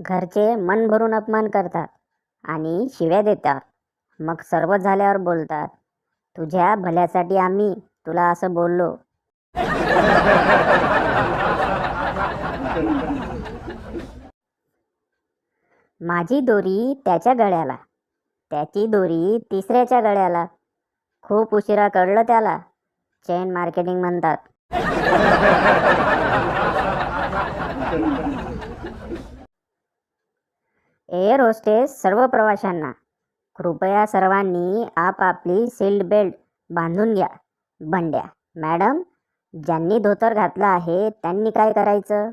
घरचे मन भरून अपमान करतात आणि शिव्या देतात. मग सर्व झाल्यावर बोलतात, तुझ्या भल्यासाठी आम्ही तुला असं बोललो. माझी दोरी त्याच्या गळ्याला, त्याची दोरी तिसऱ्याच्या गळ्याला. खूप उशिरा कळलं त्याला. चेन मार्केटिंग म्हणतात. एअर होस्टेस सर्व प्रवाशांना, कृपया सर्वांनी आपापली सीट बेल्ट बांधून घ्या. बंड्या, मॅडम, ज्यांनी धोतर घातलं आहे त्यांनी काय करायचं?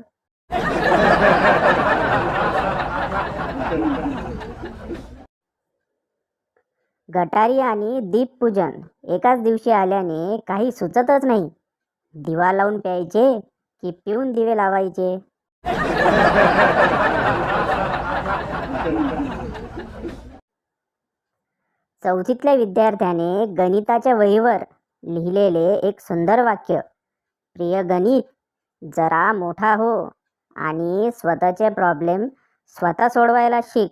गटारी आणि दीपपूजन एकाच दिवशी आल्याने काही सुचतच नाही. दिवा लावून प्यायचे की पिऊन दिवे लावायचे? चौथीतल्या विद्यार्थ्याने गणिताच्या वहीवर लिहिलेले एक सुंदर वाक्य, प्रिय गणित, जरा मोठा हो आणि स्वतःचे प्रॉब्लेम स्वतः सोडवायला शिक.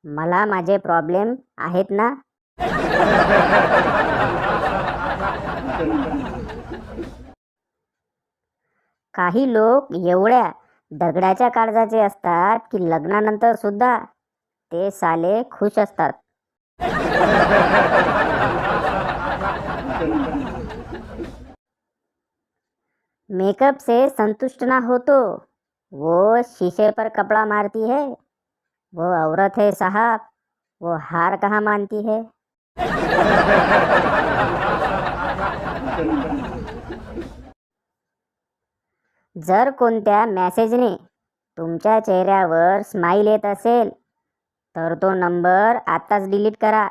मला माझे प्रॉब्लेम आहेत ना. काही लोक एवढ्या दगडाच्या काळजाचे असतात की लग्नानंतर सुद्धा ते साले खुश असतात. मेकअप से संतुष्ट ना हो तो वो शीशे पर कपड़ा मारती है. वो औरत है साहब, वो हार कहाँ मानती है. जर कोणत्या मेसेजने तुमच्या चेहऱ्यावर स्माईल येत असेल तर तो नंबर आत्ताच डिलीट करा.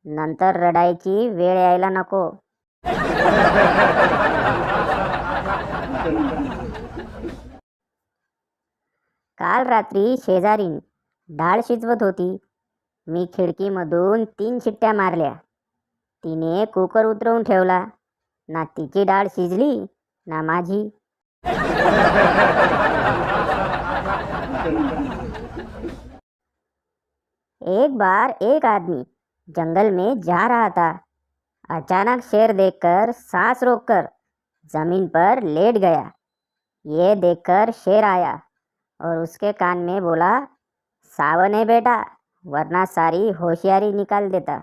नंतर रडायची वेळ यायला नको. काल रात्री शेजारीन डाळ शिजवत होती. मी खिडकीमधून 3 शिट्ट्या मारल्या. तिने कुकर उतरवून ठेवला. ना तिची डाळ शिजली ना माझी. एक बार एक आदमी जंगल में जा रहा था. अचानक शेर देखकर सांस रोककर जमीन पर लेट गया. ये देखकर शेर आया और उसके कान में बोला, सावन है बेटा, वरना सारी होशियारी निकाल देता.